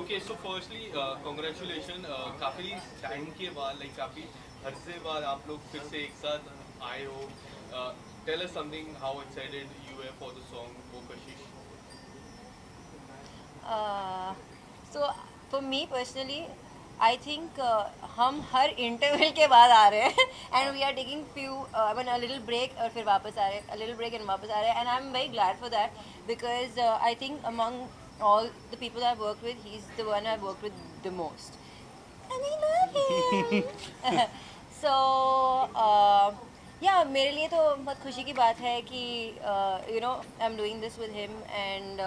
Okay, so firstly, congratulations. काफी time के बाद, like काफी अरसे बाद आप लोग फिर से एक साथ आए हो. Tell us something. How excited you were for the song, वो कशिश. Uh, so for me personally, I think हम हर इंटरवल के बाद आ रहे हैं and we are taking few I mean a little break और फिर वापस आ रहे हैं, a little break and वापस आ रहे हैं, and I'm very glad for that because I think among all the people I've worked with, he's the one I've worked with the most and I love him. So yeah, मेरे लिए तो बहुत खुशी की बात है कि you know I'm doing this with him and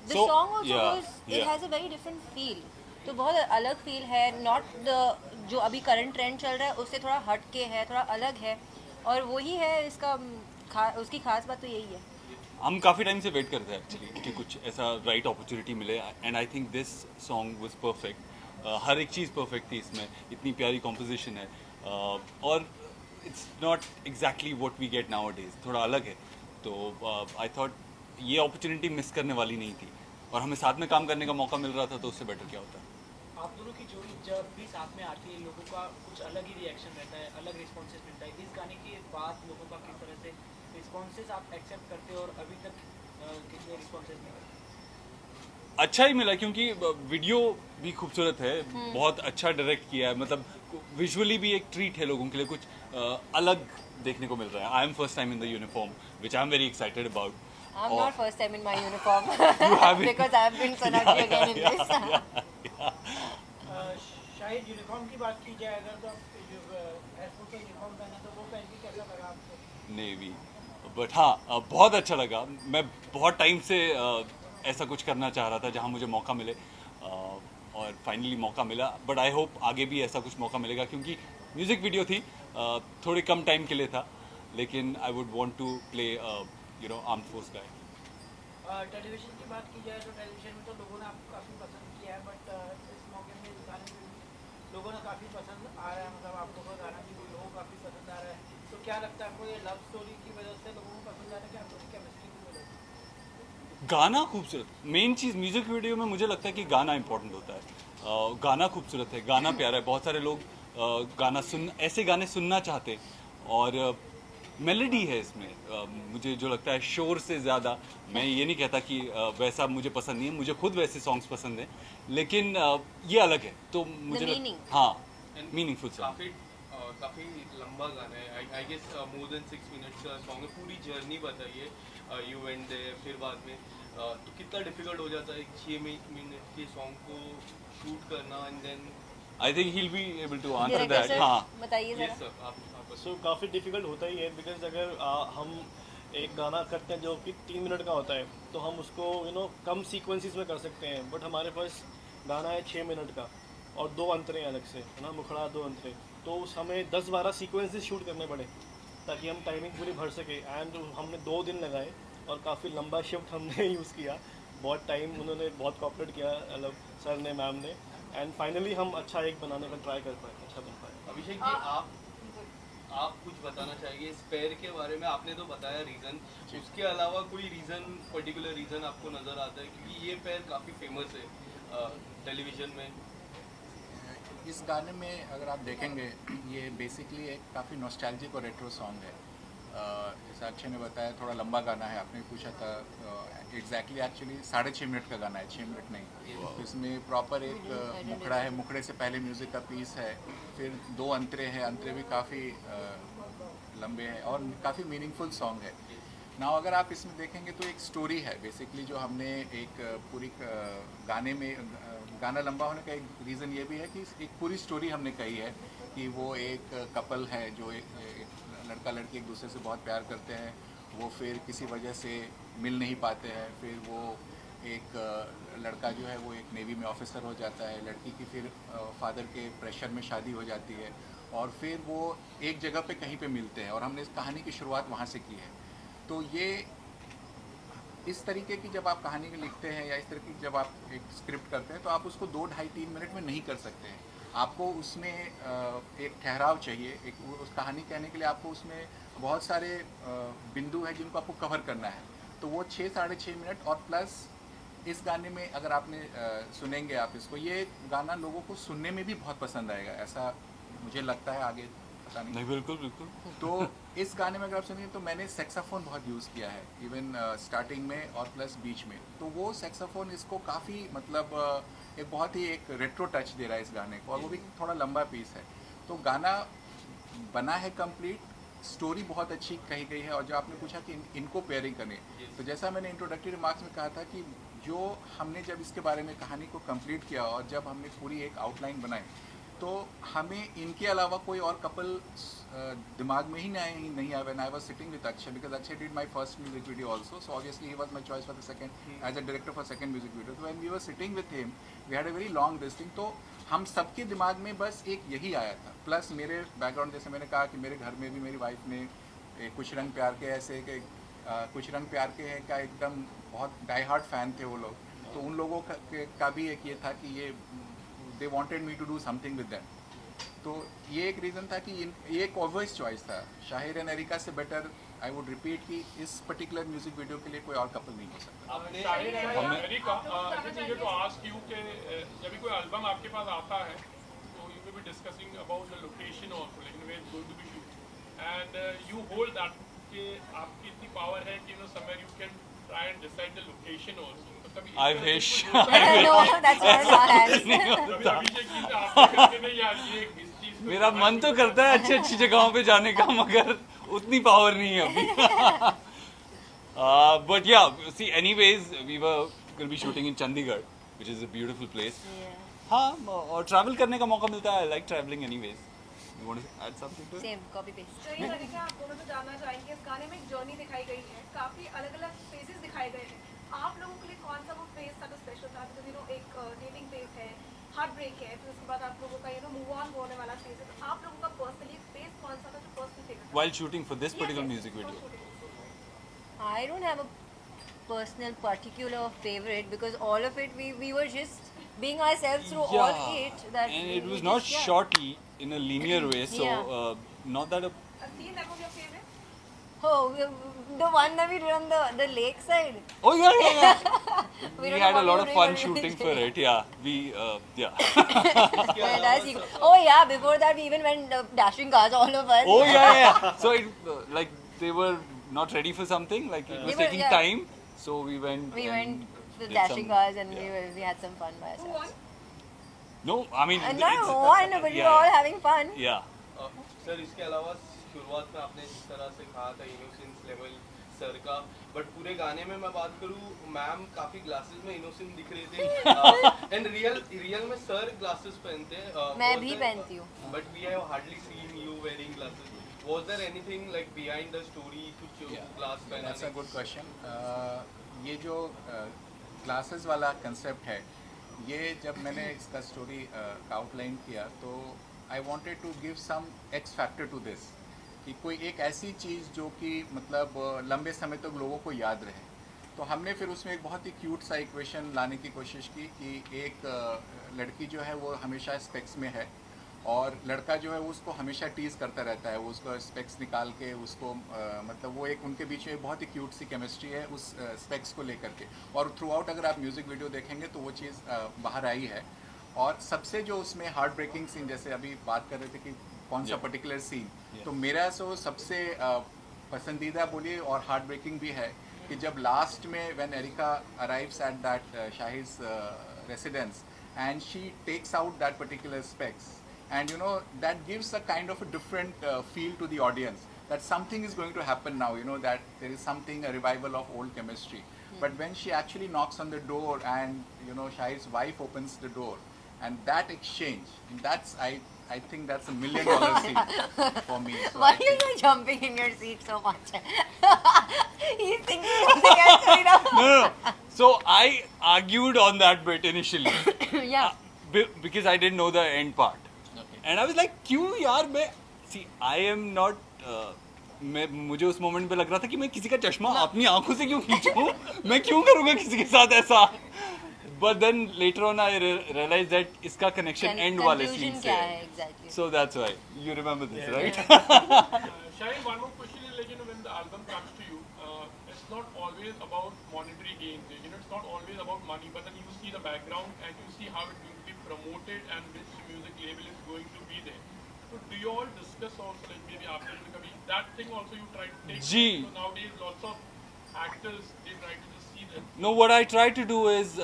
the So song also yeah, goes, it yeah. has a very different feel. तो बहुत अलग फील है, नॉट द जो अभी करंट ट्रेंड चल रहा है उससे थोड़ा हट के है, थोड़ा अलग है, और वही है इसका उसकी खास बात तो यही है. हम काफ़ी टाइम से वेट करते हैं एक्चुअली कि कुछ ऐसा राइट अपॉर्चुनिटी मिले, and I think this song was perfect. हर एक चीज़ परफेक्ट थी इसमें, इतनी प्यारी कॉम्पोजिशन है, और it's not exactly what we get nowadays, थोड़ा अलग है. तो आई थॉट ये अपॉर्चुनिटी मिस करने वाली नहीं थी, और हमें साथ में काम करने का मौका मिल रहा था, तो उससे बेटर क्या होता है. आप दोनों की जोड़ी जब भी साथ में आती है लोगों का कुछ अलग ही रिएक्शन रहता है, अलग रिस्पॉन्सेस मिलता है. इस गाने के बाद लोगों का किस तरह से रिस्पॉन्सेस आप एक्सेप्ट करते हो और अभी तक कितने रिस्पॉन्सेस मिले? अच्छा ही मिला, क्योंकि वीडियो भी खूबसूरत है, बहुत अच्छा डायरेक्ट किया है, मतलब विजुअली भी एक ट्रीट है लोगों के लिए, कुछ अलग देखने को मिल रहा है. I am first time in the uniform which I am very excited about. I'm not first time in my uniform haven't. because I've been Sonali again in this. शायद यूनिफॉर्म की बात की जाए अगर, तो एयरफोर्स का यूनिफॉर्म पहना तो वो पहन के कैसा लगा आपको? नेवी, बट हाँ बहुत अच्छा लगा. मैं बहुत टाइम से ऐसा कुछ करना चाह रहा था जहाँ मुझे मौका मिले, और फाइनली मौका मिला. बट आई होप आगे भी ऐसा कुछ मौका मिलेगा, क्योंकि म्यूज़िक वीडियो थी, थोड़े कम टाइम के लिए था, लेकिन I would want to play armed force guy. Television की बात की जाए तो टेलीविजन में तो लोगों ने आपको काफ़ी पसंद किया है, बट इस मौके में इस गाने में भी लोगों ने काफ़ी पसंद आ रहा है, मतलब आप लोगों का गाना भी लोगों को काफ़ी पसंद आ रहा है. तो क्या लगता है आपको, ये लव स्टोरी की वजह से लोगों को पसंद आ रहा है, क्या आपको केमिस्ट्री की वजह से? गाना खूबसूरत, मेन चीज़ म्यूज़िक वीडियो में मुझे लगता है कि गाना इंपॉर्टेंट होता है. गाना खूबसूरत है, गाना प्यारा है, बहुत सारे लोग गाना ऐसे गाने सुनना चाहते हैं, और मेलोडी है इसमें. मुझे जो लगता है शोर से ज़्यादा, मैं ये नहीं कहता कि वैसा मुझे पसंद नहीं है, मुझे खुद वैसे सॉन्ग्स पसंद हैं, लेकिन ये अलग है, तो मुझे meaning. हाँ, मीनिंगफुल सॉन्ग. काफी लंबा गाना है. I guess more than 6 minutes का सॉन्ग है. पूरी जर्नी बताइए, यू वेंट देयर, फिर बाद में तो कितना डिफिकल्ट हो जाता है 6 मिनट के सॉन्ग को शूट करना, and then. I think he will be able to answer Director that. sir, हाँ, बताइए यस जरा. सर, आप सो काफ़ी डिफ़िकल्ट होता ही है, बिकॉज अगर हम एक गाना करते हैं जो कि 3 मिनट का होता है, तो हम उसको कम सीक्वेंसेस में कर सकते हैं. बट हमारे पास गाना है 6 मिनट का, और 2 अंतरे हैं अलग से, है ना, मुखड़ा 2 अंतरे, तो हमें 10-12 सीक्वेंसेस शूट करने पड़े ताकि हम टाइमिंग पूरी भर सके. एंड हमने 2 दिन लगाए, और काफ़ी लंबा शिफ्ट हमने यूज़ किया, बहुत टाइम उन्होंने बहुत कॉपरेट किया, मतलब सर ने, मैम ने, एंड फाइनली हम अच्छा एक बनाने का ट्राई कर पाए, अच्छा बन पाए. अभिषेक जी, आप कुछ बताना चाहिए स्पेयर के बारे में. आपने तो बताया रीज़न, उसके अलावा कोई रीज़न, पर्टिकुलर रीज़न आपको नज़र आता है, क्योंकि ये पेयर काफ़ी फेमस है टेलीविजन में. इस गाने में अगर आप देखेंगे, ये बेसिकली एक काफ़ी नॉस्टैल्जिक और रेट्रो सॉन्ग है. जैसा अक्षय ने बताया, थोड़ा लंबा गाना है. आपने पूछा था, एग्जैक्टली एक्चुअली 6.5 मिनट का गाना है, 6 मिनट नहीं. तो इसमें प्रॉपर एक मुखड़ा है, मुखड़े से पहले म्यूज़िक का पीस है, फिर 2 अंतरे हैं, अंतरे भी काफ़ी लंबे हैं, और काफ़ी मीनिंगफुल सॉन्ग है. ना अगर आप इसमें देखेंगे तो एक स्टोरी है बेसिकली, जो हमने एक पूरी गाने में, गाना लंबा होने का एक रीज़न ये भी है कि एक पूरी स्टोरी हमने कही है कि वो एक कपल है, जो एक लड़का लड़की एक दूसरे से बहुत प्यार करते हैं, वो फिर किसी वजह से मिल नहीं पाते हैं, फिर वो एक लड़का जो है वो एक नेवी में ऑफिसर हो जाता है, लड़की की फिर फादर के प्रेशर में शादी हो जाती है, और फिर वो एक जगह पे कहीं पे मिलते हैं, और हमने इस कहानी की शुरुआत वहाँ से की है. तो ये इस तरीके की जब आप कहानी लिखते हैं, या इस तरह की जब आप एक स्क्रिप्ट करते हैं, तो आप उसको 2, ढाई, 3 मिनट में नहीं कर सकते हैं. आपको उसमें एक ठहराव चाहिए, एक उस कहानी कहने के लिए आपको उसमें बहुत सारे बिंदु हैं जिनको आपको कवर करना है. तो वो 6, 6.5 मिनट, और प्लस इस गाने में अगर आपने सुनेंगे आप इसको, ये गाना लोगों को सुनने में भी बहुत पसंद आएगा, ऐसा मुझे लगता है, आगे पता नहीं। नहीं, बिल्कुल बिल्कुल। तो इस गाने में अगर आप सुनेंगे तो मैंने सेक्साफोन बहुत यूज़ किया है, इवन स्टार्टिंग में और प्लस बीच में। तो वो सेक्साफोन इसको काफ़ी मतलब एक बहुत ही एक रेट्रो टच दे रहा है इस गाने को, और वो भी थोड़ा लंबा पीस है। तो गाना बना है कंप्लीट, स्टोरी बहुत अच्छी कही गई है। और जो आपने पूछा कि इनको पेयरिंग करनी, तो जैसा मैंने इंट्रोडक्टरी रिमार्क्स में कहा था कि जो हमने जब इसके बारे में कहानी को कंप्लीट किया और जब हमने पूरी एक आउटलाइन बनाई, तो हमें इनके अलावा कोई और कपल दिमाग में ही नहीं आया। When I was sitting with Akshay, because Akshay did my first music video also, so obviously he was my choice for the second as a director for second music video. तो when we were sitting with him, we had a very long sitting, तो हम सबके दिमाग में बस एक यही आया था। प्लस मेरे बैकग्राउंड, जैसे मैंने कहा कि मेरे घर में भी मेरी वाइफ ने कुछ रंग प्यार के ऐसे कि कुछ रंग प्यार के हैं का एकदम बहुत डाई हार्ट फैन थे वो लोग। तो उन लोगों का भी एक ये था कि ये they wanted me to do something with them. तो ये एक रीज़न था कि ये एक ऑब्वियस चॉइस था। शाहिर एंड एरिका से बेटर आई वुड रिपीट कि इस पर्टिकुलर म्यूजिक वीडियो के लिए कोई और कपल नहीं हो सकता। आपने areca, just needed to ask you कि जब भी कोई एल्बम आपके पास आता है तो you will be discussing about the location also, like where it's going to be shoot, and you hold that कि आपकी इतनी पावर है कि somewhere you can try and decide the location also. तो कभी I wish. No, that's not in our hands. कभी अभिषेक जी से आपको करके नहीं यार ये इस चीज को मेरा मन तो करता है अच्छी अच्छी जगहों पे जाने का, मगर उतनी पावर नहीं है अभी। But yeah, see, anyways, we were going to be shooting in Chandigarh, which is a beautiful place. हाँ, और ट्रैवल करने का मौका मिलता है। I like traveling anyways. You want to add something to it? Same, copy paste. तो ये लड़का आप दोनों से जानना चाहेंगे, इस गाने में एक जर्नी दिखाई गई है, काफी अलग अलग फेजेस दिखाए गए हैं। आप लोगों के लिए कौन सा वो फेज था जो स्पेशल था? बिकॉज एक डेटिंग फेज है, हार्ट ब्रेक है, फिर उसके बाद आप लोगों का मूव ऑन होने वाला फेज है। तो आप लोगों का पर्सनली फेज कौन सा था जो पर्सनल फेज था? While shooting for this particular music video. I don't have a personal particular favorite because all of it we were just being ourselves through all it. That and it we was just, not yeah. shot in a linear way, so Yeah. not that a A scene that was your favorite? Oh, the one that we did on the lake side. oh yeah. We don't had know a what lot we of were fun doing, shooting but for it. Yeah, we yeah. Where does he go? Oh yeah, before that we even went dashing cars, all of us. Oh yeah. So it like they were not ready for something, like it was They were, taking yeah. time, so we went. We and went the did dashing some- cars and yeah. we had some fun by Who ourselves. won? No, I mean Not it's- one, but we were all having fun. Yeah. Sir इसके अलावा शुरुआत में आपने जिस तरह से कहा था इनोसेंस लेवल सर का, बट पूरे गाने में मैं बात करूँ, मैम काफी ग्लासेस में इनोसेंट दिख रहे थे एंड रियल में सर ग्लासेस पहनते हैं। मैं भी पहनती हूँ। But we have hardly seen you wearing glasses. Was there anything like behind the story कुछ ग्लास पहनाने? That's a good question. ये जो क्लासेस वाला कंसेप्ट है, ये जब मैंने इसका स्टोरी आउटलाइन किया तो I wanted to give some X factor to this, कि कोई एक ऐसी चीज़ जो कि मतलब लंबे समय तक लोगों को याद रहे। तो हमने फिर उसमें एक बहुत ही क्यूट सा इक्वेशन लाने की कोशिश की कि एक लड़की जो है वो हमेशा स्पेक्स में है और लड़का जो है वो उसको हमेशा टीज़ करता रहता है, वो उसको स्पेक्स निकाल के उसको मतलब वो एक उनके बीच में बहुत ही क्यूट सी केमिस्ट्री है उस स्पेक्स को लेकर के। और थ्रू आउट अगर आप म्यूज़िक वीडियो देखेंगे तो वो चीज़ बाहर आई है। और सबसे जो उसमें हार्ट ब्रेकिंग सीन, जैसे अभी बात कर रहे थे कि कौन सा पर्टिकुलर सीन, तो मेरा सो सबसे पसंदीदा बोलिए और हार्ट ब्रेकिंग भी है कि जब लास्ट में when Erica arrives at that शाहिज residence and she takes out that particular specs, and you know that gives a kind of a different feel to the audience that something is going to happen now, you know, that there is something, a revival of old chemistry. But when she actually knocks on the door and you know Shahid's wife opens the door and that exchange, that's I think that's $1 million scene for me. So Why I are think- you jumping in your seat so much? He's thinking something else right now. No. So I argued on that bit initially Yeah. because I didn't know the end part. And I was like, क्यों यार मैं see I am not मुझे उस moment पे लग रहा था कि मैं किसी का चश्मा अपनी आंखों से क्यों खींचूं, मैं क्यों करूँगा किसी के साथ ऐसा। But then later on I realized that इसका connection end वाले Conclusion scene से क्या है। है exactly? So that's why you remember this, right? Shahid, one more question is like, you know, when the album comes to you, it's not always about monetary gains. You know, it's not always about money, but then you see the background and you see how it's going to be promoted and which music label is going to be there. So do you all discuss also, like maybe after becoming that thing also you try to take? Gee. So nowadays lots of actors, they try to just see that. No, what I try to do is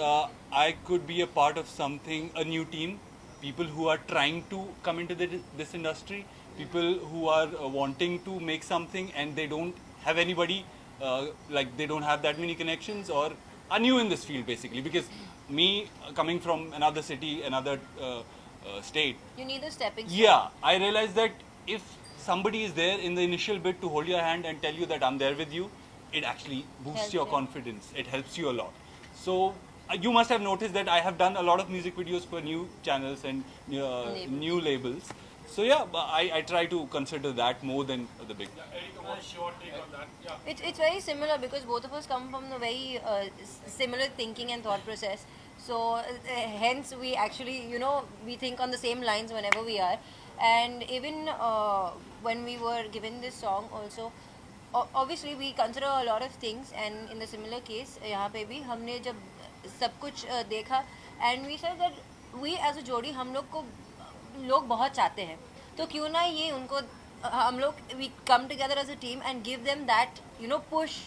I could be a part of something, a new team, people who are trying to come into this industry, people who are wanting to make something and they don't have anybody, like they don't have that many connections or are new in this field basically. Because me coming from another city, another state, You need a stepping stone. yeah, I realized that if somebody is there in the initial bit to hold your hand and tell you that I'm there with you, it actually boosts Helps your you. confidence. It helps you a lot. So you must have noticed that I have done a lot of music videos for new channels and new labels. So yeah, I try to consider that more than the big. Yeah, Erica, what's your take on that? Yeah. It's very similar because both of us come from a very similar thinking and thought process. So hence we actually, you know, we think on the same lines whenever we are. And even when we were given this song also, obviously we consider a lot of things. And in the similar case, यहाँ पे भी हमने जब सब कुछ देखा, and we said that we as a जोड़ी हम लोग को लोग बहुत चाहते हैं, तो क्यों ना ये उनको हम लोग we come together as a team and give them that, you know, push.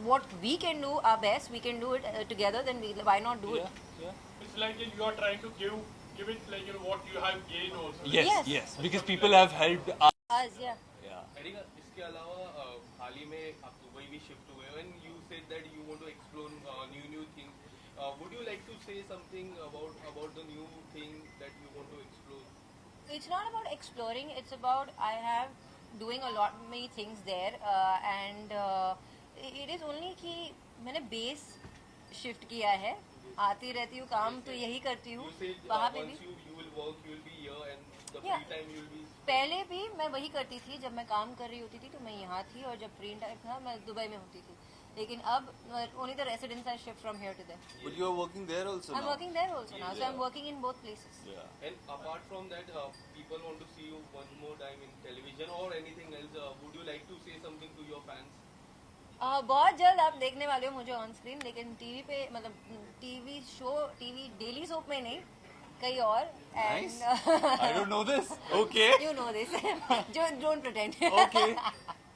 What we can do our best, we can do it together. Then why not do it? Yeah. It's like you are trying to give it like what you have gained also. Yes, Yes. because people have helped us. Us, yeah. Yeah. Erica, इसके अलावा हाल ही में आप Dubai भी shift हुए हो and you said that you want to explore new things. Would you like to say something about the new thing that you want to explore? It's not about exploring. It's about I have doing a lot many things there, and it is only कि मैंने base shift किया है. आती रहती हूँ, काम तो यही करती हूँ. You said वहाँ पे भी once you will work, you will be here and the Yeah. free time you will be. पहले भी मैं वही करती थी. जब मैं काम कर रही होती थी तो मैं यहाँ थी, और जब फ्री टाइम था मैं दुबई में होती थी. लेकिन अब only the residents are shift from here to there. But you are working there also I'm working there also now, so I'm working in both places. Yeah. And apart from that, people want to see you one more time in television or anything else. Would you like to say something to your fans? बहुत जल्द आप देखने वाले हो मुझे on screen, लेकिन TV पे मतलब TV show, TV daily soap में नहीं, कहीं और. Nice. And I don't know this. Okay. you know this. Don't pretend. Okay.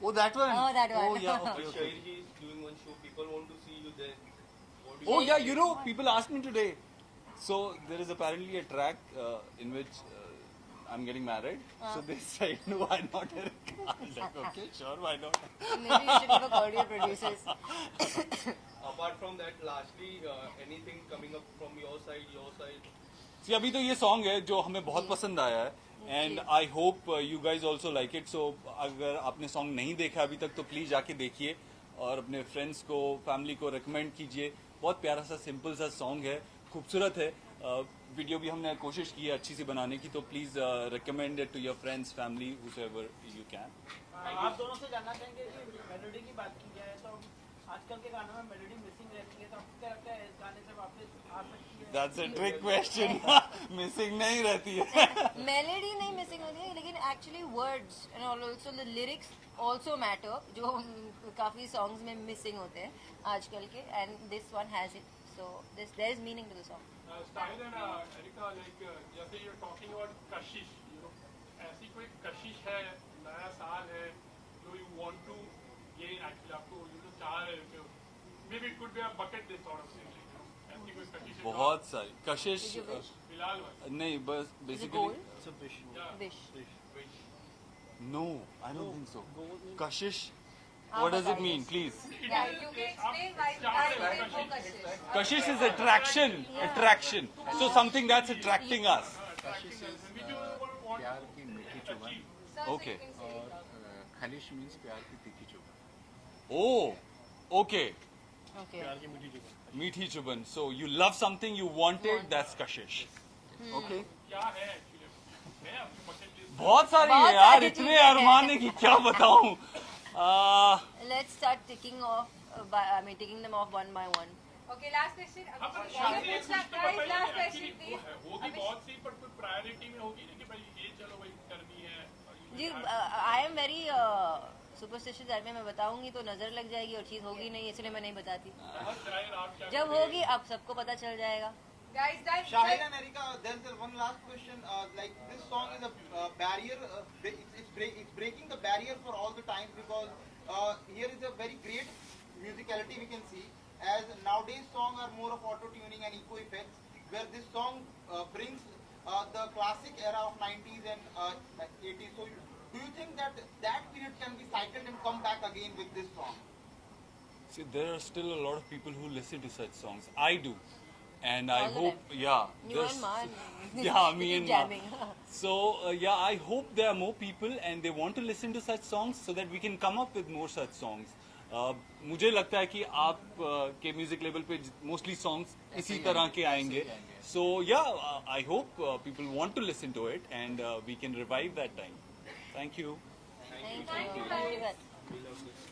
Oh, that one. Oh, that one. Oh, yeah. Okay, okay. Shahir ji is doing one show. People want to see you there. What do Oh, you yeah. say? You know, people asked me today. So there is apparently a track in which I'm getting married. So they said, no, why not? I was like, okay, sure, why not? Maybe you should have called your producers. Apart from that, lastly, anything coming up from your side? See, अभी तो ये song है जो हमें बहुत पसंद आया है, and I hope you guys also like it. So अगर आपने सॉन्ग नहीं देखा अभी तक तो प्लीज जाके देखिए और अपने फ्रेंड्स को, फैमिली को रिकमेंड कीजिए. बहुत प्यारा सा सिंपल सा सॉन्ग है, खूबसूरत है. वीडियो भी हमने कोशिश की है अच्छी सी बनाने की, तो please recommend it to your friends, family, however you can. आप दोनों से जानना चाहेंगे कि मेलोडी की बात की जाए तो आजकल के गानों में मेलोडी मिसिंग रहती है, तो आपको क्या लगता है इस गाने से वापस आ सकती है? That's a trick question. Missing नहीं रहती है. मेलोडी नहीं मिसिंग होती है, लेकिन actually words and also the lyrics also matter, जो काफी सॉन्ग्स में मिसिंग होते हैं आजकल के, and this one has it. So there is meaning to the song. Style and Erica, like जैसे you're talking about Kashish, you know, ऐसी कोई कशिश है, नया साल है, जो you want to gain actually आपको you know चाह रहे हो, maybe it could be a bucket list sort of thing, you know, ऐसी कोई कशिश है जो बहुत सारी कशिश Did you wish? फिलहाल वाली, नहीं, बस Is it basically goal? yeah, Wish. wish. No, I don't think so. Kashish, आप what does it बताइए. mean, please? Yeah, you can explain why Start why with you Kashish. focus. Kashish is attraction, attraction. So something that's attracting us. Kashish is प्यार की मीठी चुभन Sir, Okay. so you can say it. और खलिश means प्यार की तीखी चुभन. Oh, okay. Okay. Meethi chuban. So you love something, you want it, that's kashish. Okay. क्या है actually? है आपकी bucket list? बहुत सारी है बहुत यार, सारी इतने चीजें हैं. अरमान है कि क्या बताऊं. Let's start ticking off. Taking them off one by one. Okay, last question. हाँ, पर अभी शादी ये एक पूछना, कुछ तो guys, बताइए, last actually question, वो please. है, होगी अभी- बहुत सी पर कोई प्रायोरिटी में होगी ना कि भाई ये चलो भाई करनी है और ये जी, करना है. I am very सुपरस्टिशियस बारे में मैं बताऊंगी तो नजर लग जाएगी और चीज होगी नहीं, इसलिए मैं नहीं बताती। शायद आप क्या जब होगी अब सबको पता चल जाएगा। Shahid and Erika, there's one last question. Like this song is a barrier. It's breaking the barrier for all the times because here is a very great musicality we can see. As nowadays songs are more of auto tuning and echo effects, where this song brings the classic era of 90s and 80s. So do you think that that period can be cycled and come back again with this song? See, there are still a lot of people who listen to such songs. I do. And I All of hope, them. yeah. You there's- and Man. Yeah, me and Ma. Jamming. So, yeah, I hope there are more people and they want to listen to such songs so that we can come up with more such songs. मुझे लगता है कि आप के music level पे mostly songs इसी तरह के आएंगे. So, yeah, I hope people want to listen to it and we can revive that time. Thank you. Thank you. Thank you.